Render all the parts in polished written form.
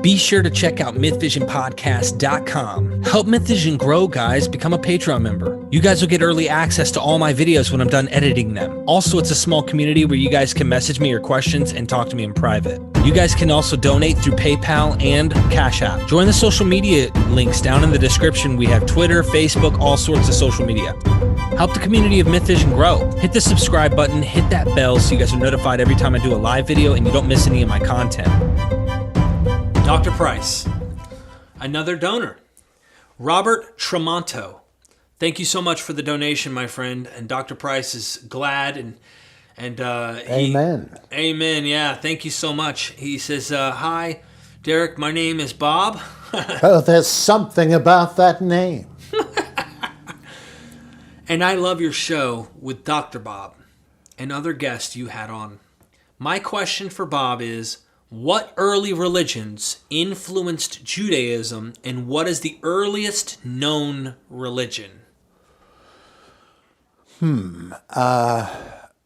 Be sure to check out mythvisionpodcast.com. Help MythVision grow, guys. Become a Patreon member. You guys will get early access to all my videos when I'm done editing them. Also, it's a small community where you guys can message me your questions and talk to me in private. You guys can also donate through PayPal and Cash App. Join the social media links down in the description. We have Twitter, Facebook, all sorts of social media. Help the community of MythVision grow. Hit the subscribe button, hit that bell so you guys are notified every time I do a live video and you don't miss any of my content. Dr. Price, another donor. Robert Tremonto, thank you so much for the donation, my friend. And Dr. Price is glad and Amen. Amen. Yeah, thank you so much. He says, "Hi, Derek. My name is Bob." Oh, there's something about that name. And I love your show with Dr. Bob and other guests you had on. My question for Bob is, what early religions influenced Judaism, and what is the earliest known religion?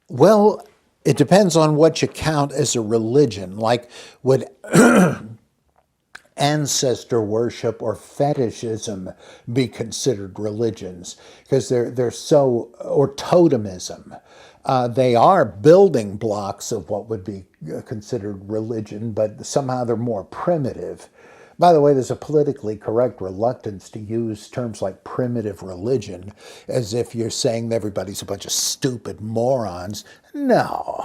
Well, it depends on what you count as a religion. Like, would ancestor worship or fetishism be considered religions? Because they're so, or totemism. They are building blocks of what would be considered religion, but somehow they're more primitive. By the way, there's a politically correct reluctance to use terms like primitive religion as if you're saying that everybody's a bunch of stupid morons. No.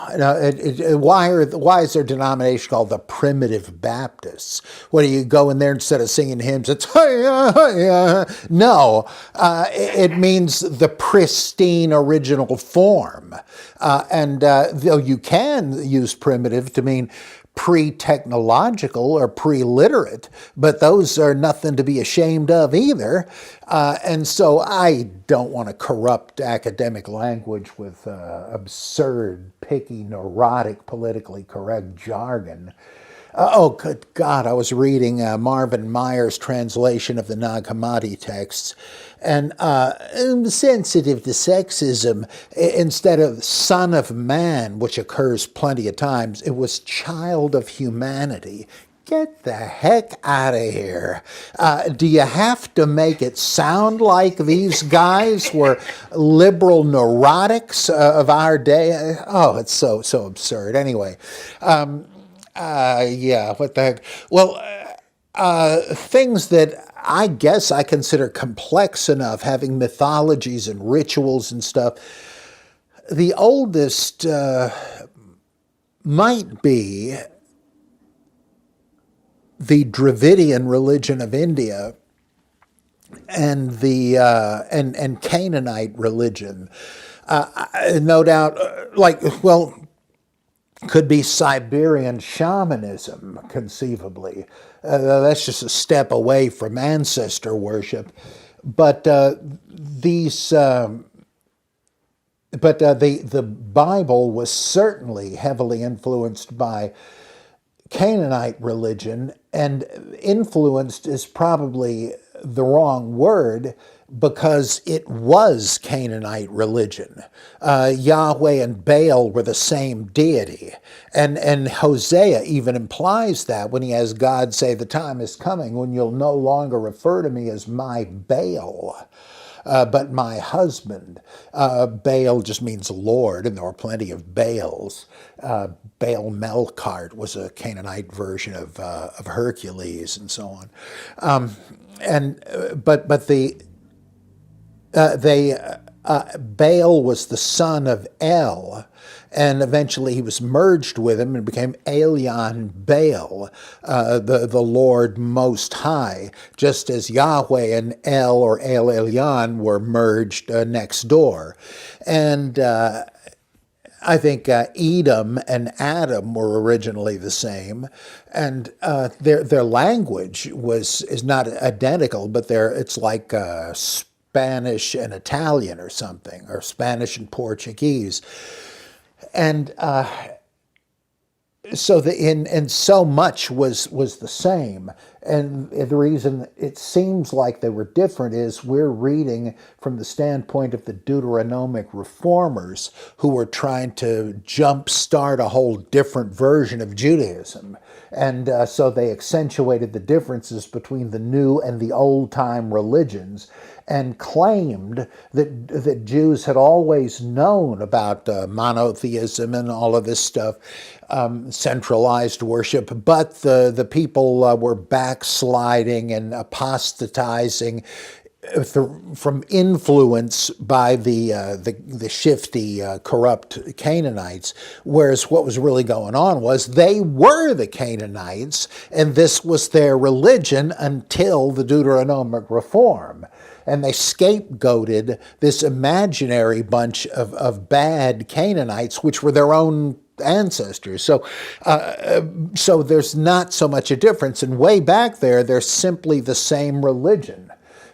Why is their denomination called the Primitive Baptists? What do you go in there instead of singing hymns? It's no. It means the pristine original form. Though you can use primitive to mean pre-technological or pre-literate, but those are nothing to be ashamed of either. And so I don't want to corrupt academic language with absurd, picky, neurotic, politically correct jargon. Oh, good God, I was reading Marvin Meyer's translation of the Nag Hammadi texts, and sensitive to sexism, instead of son of man, which occurs plenty of times, it was child of humanity. Get the heck out of here. Do you have to make it sound like these guys were liberal neurotics of our day? Oh, it's so absurd. Anyway, yeah, what the heck? Well, things that I guess I consider complex enough, having mythologies and rituals and stuff. The oldest might be the Dravidian religion of India and the and Canaanite religion. No doubt, could be Siberian shamanism, conceivably. That's just a step away from ancestor worship. But the Bible was certainly heavily influenced by Canaanite religion, and influenced is probably the wrong word, because it was Canaanite religion. Yahweh and Baal were the same deity. And Hosea even implies that when he has God say, the time is coming when you'll no longer refer to me as my Baal, but my husband. Baal just means Lord, and there were plenty of Baals. Baal Melkart was a Canaanite version of Hercules, and so on. Baal was the son of El, and eventually he was merged with him and became Elyon Baal, the Lord Most High, just as Yahweh and El, or El Elyon, were merged next door. And I think Edom and Adam were originally the same, and their language is not identical, but it's like Spanish and Italian or something, or Spanish and Portuguese. And so much was the same. And the reason it seems like they were different is we're reading from the standpoint of the Deuteronomic reformers who were trying to jumpstart a whole different version of Judaism. And so they accentuated the differences between the new and the old-time religions and claimed that Jews had always known about monotheism and all of this stuff, centralized worship, but the people were backsliding and apostatizing from influence by the shifty, corrupt Canaanites, whereas what was really going on was they were the Canaanites, and this was their religion until the Deuteronomic reform. And they scapegoated this imaginary bunch of bad Canaanites, which were their own ancestors. So there's not so much a difference. And way back there, they're simply the same religion.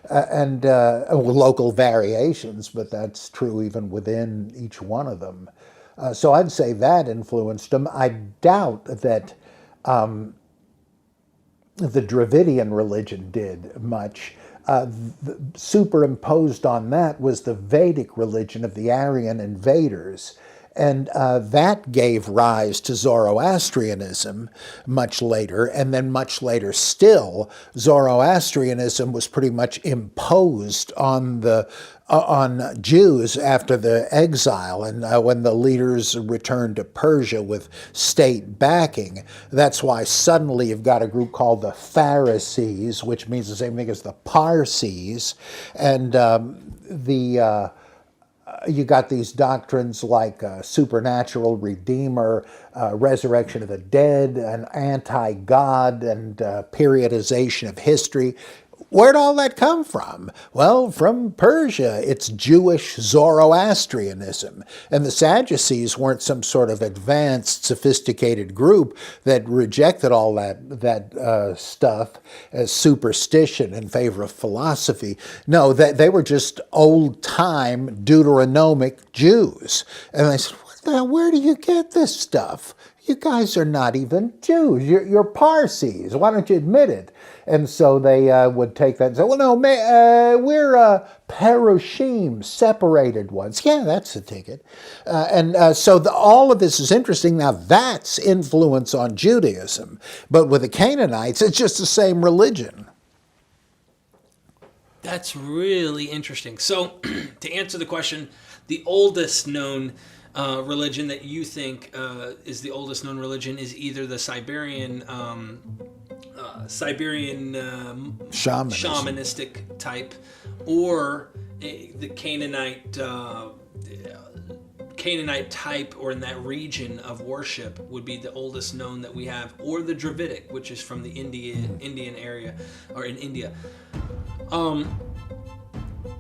And local variations, but that's true even within each one of them. So I'd say that influenced them. I doubt that the Dravidian religion did much. Superimposed on that was the Vedic religion of the Aryan invaders. And that gave rise to Zoroastrianism much later, and then much later still, Zoroastrianism was pretty much imposed on Jews after the exile, and when the leaders returned to Persia with state backing. That's why suddenly you've got a group called the Pharisees, which means the same thing as the Parsees, and you got these doctrines like supernatural redeemer, resurrection of the dead, an anti-God, and periodization of history. Where'd all that come from? Well, from Persia. It's Jewish Zoroastrianism. And the Sadducees weren't some sort of advanced, sophisticated group that rejected all that stuff as superstition in favor of philosophy. No, they were just old-time Deuteronomic Jews. And I said, what the hell, where do you get this stuff? You guys are not even Jews. You're Parsees. Why don't you admit it? And so they would take that and say, well, no, we're Perushim, separated ones. Yeah, that's the ticket. So all of this is interesting. Now, that's influence on Judaism. But with the Canaanites, it's just the same religion. That's really interesting. So to answer the question, the oldest known religion that you think is the oldest known religion is either the Siberian shamanistic type, or the Canaanite type, or in that region of worship would be the oldest known that we have, or the Dravidic, which is from the Indian area, or in India.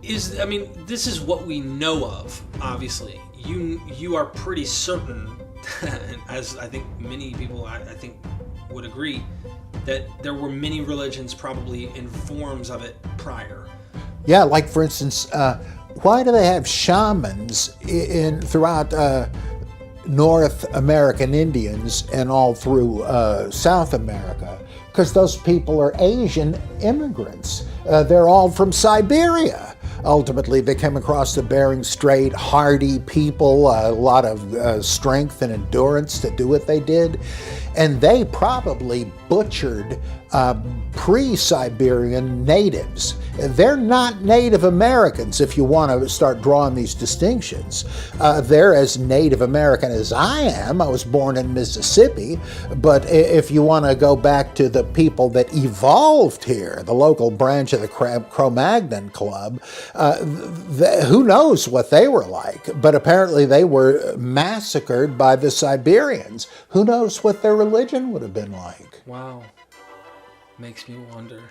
This is what we know of, obviously. You are pretty certain, as I think many people I think would agree, that there were many religions probably in forms of it prior. Yeah, like for instance, why do they have shamans throughout North American Indians and all through South America? Because those people are Asian immigrants. They're all from Siberia. Ultimately, they came across the Bering Strait, hardy people, a lot of strength and endurance to do what they did. And they probably butchered pre-Siberian natives. They're not Native Americans, if you want to start drawing these distinctions. They're as Native American as I am. I was born in Mississippi. But if you want to go back to the people that evolved here, the local branch of the Cro-Magnon Club, who knows what they were like? But apparently they were massacred by the Siberians. Who knows what their religion would have been like? Wow. Makes me wonder.